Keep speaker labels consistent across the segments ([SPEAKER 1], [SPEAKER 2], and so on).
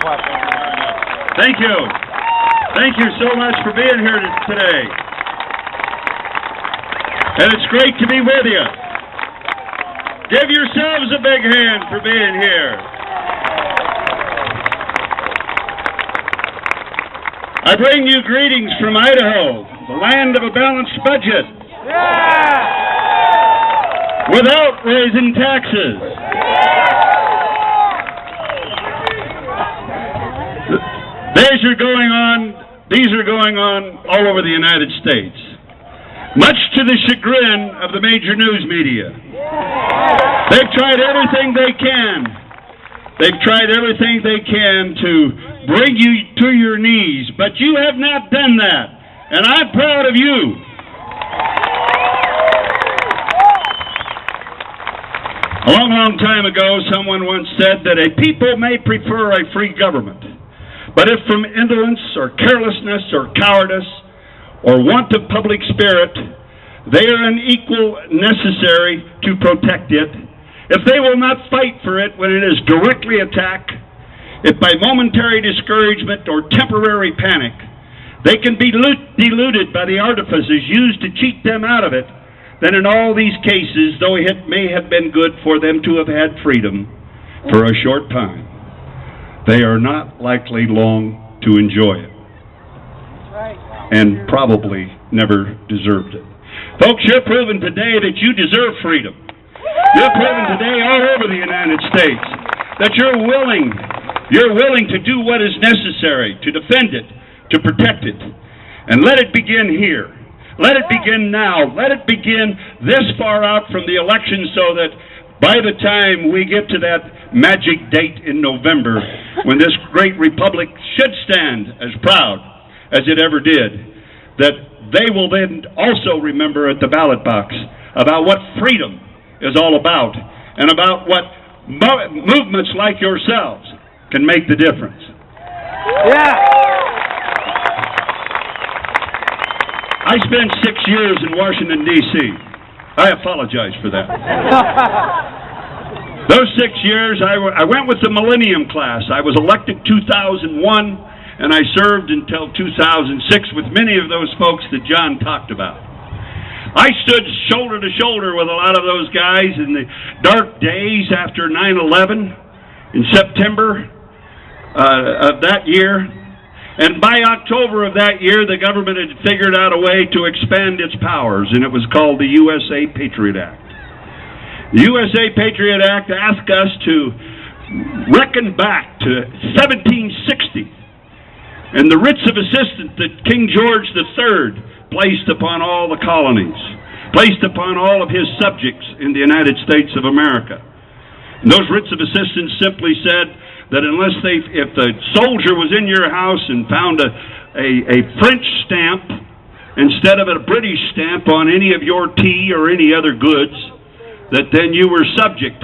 [SPEAKER 1] Thank you. Thank you so much for being here today. And it's great to be with you. Give yourselves a big hand for being here. I bring you greetings from Idaho, the land of a balanced budget. Yeah! Without raising taxes. These are going on all over the United States, much to the chagrin of the major news media. They've tried everything they can. They've tried everything they can to bring you to your knees, but you have not done that, and I'm proud of you. A long, long time ago, someone once said that a people may prefer a free government, but if from indolence or carelessness or cowardice or want of public spirit, they are unequal necessary to protect it, if they will not fight for it when it is directly attacked, if by momentary discouragement or temporary panic, they can be deluded by the artifices used to cheat them out of it, then in all these cases, though it may have been good for them to have had freedom for a short time, they are not likely long to enjoy it, and probably never deserved it. Folks, you're proving today that you deserve freedom. You're proving today all over the United States that you're willing to do what is necessary to defend it, to protect it, and let it begin here. Let it begin now. Let it begin this far out from the election so that by the time we get to that magic date in November, when this great republic should stand as proud as it ever did, that they will then also remember at the ballot box about what freedom is all about and about what movements like yourselves can make the difference.
[SPEAKER 2] Yeah.
[SPEAKER 1] I spent 6 years in Washington, D.C. I apologize for that. Those 6 years, I went with the Millennium class. I was elected 2001, and I served until 2006 with many of those folks that John talked about. I stood shoulder to shoulder with a lot of those guys in the dark days after 9/11 in September of that year. And by October of that year, the government had figured out a way to expand its powers, and it was called the USA Patriot Act. The USA Patriot Act asked us to reckon back to 1760 and the writs of assistance that King George III placed upon all the colonies, placed upon all of his subjects in the United States of America. And those writs of assistance simply said that if the soldier was in your house and found a French stamp instead of a British stamp on any of your tea or any other goods, that then you were subject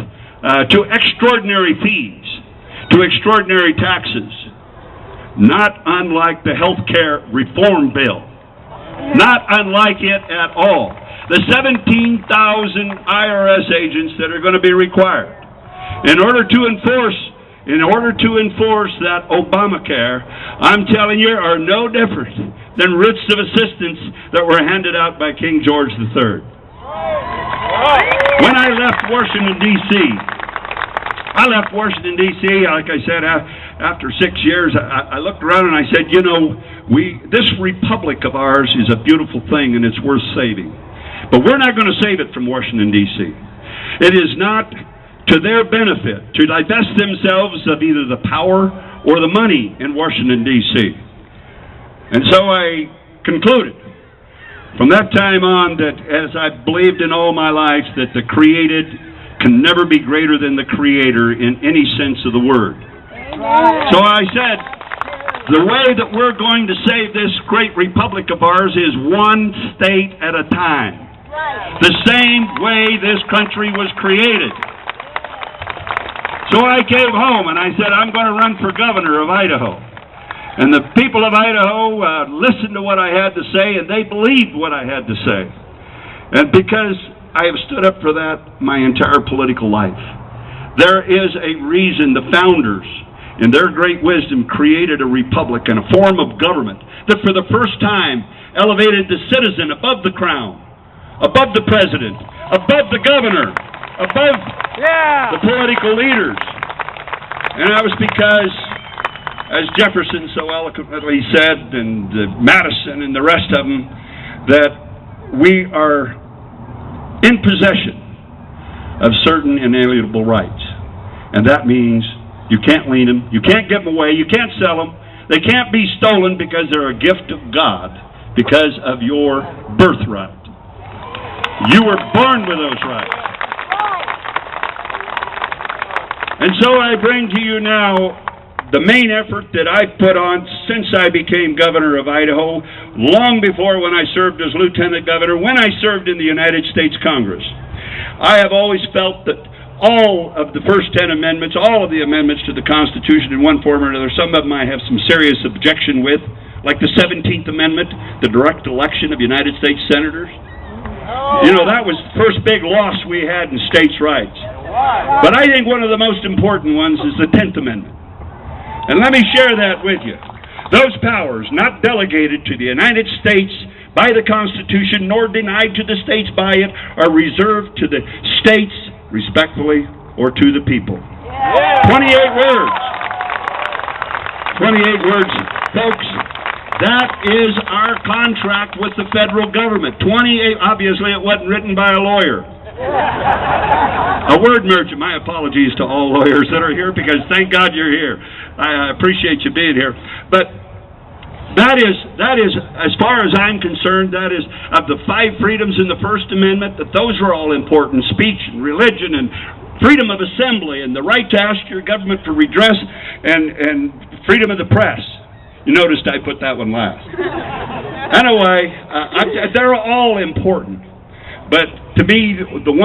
[SPEAKER 1] to extraordinary fees, to extraordinary taxes, not unlike the health care reform bill, not unlike it at all. The 17,000 IRS agents that are going to be required in order to enforce that Obamacare, I'm telling you, are no different than writs of assistance that were handed out by King George III. When I left Washington, D.C., like I said, after 6 years, I looked around and I said, you know, this republic of ours is a beautiful thing and it's worth saving. But we're not going to save it from Washington, D.C. It is not to their benefit to divest themselves of either the power or the money in Washington, D.C. And so I concluded from that time on that, as I believed in all my life, that the created can never be greater than the Creator in any sense of the word. So I said, the way that we're going to save this great republic of ours is one state at a time. The same way this country was created. So I came home and I said, I'm going to run for governor of Idaho. And the people of Idaho listened to what I had to say, and they believed what I had to say. And because I have stood up for that my entire political life, there is a reason the founders in their great wisdom, created a republic and a form of government that for the first time elevated the citizen above the crown, above the president, above the governor, above the political leaders. And that was because, as Jefferson so eloquently said, and Madison and the rest of them, that we are in possession of certain inalienable rights. And that means you can't lien them, you can't give them away, you can't sell them, they can't be stolen because they're a gift of God because of your birthright. You were born with those rights. And so I bring to you now the main effort that I've put on since I became governor of Idaho, long before when I served as lieutenant governor, when I served in the United States Congress. I have always felt that all of the first 10 amendments, all of the amendments to the Constitution in one form or another, some of them I have some serious objection with, like the 17th Amendment, the direct election of United States senators. You know, that was the first big loss we had in states' rights. But I think one of the most important ones is the 10th Amendment. And let me share that with you. Those powers not delegated to the United States by the Constitution, nor denied to the states by it, are reserved to the states, respectfully, or to the people. 28 words. 28 words, folks. That is our contract with the federal government. 28, obviously it wasn't written by a lawyer. A word merchant. My apologies to all lawyers that are here, because thank God you're here. I appreciate you being here. But that is, as far as I'm concerned, that is, of the 5 freedoms in the First Amendment, that those are all important. Speech and religion and freedom of assembly and the right to ask your government for redress and freedom of the press. You noticed I put that one last. Anyway, they're all important. But to me, the one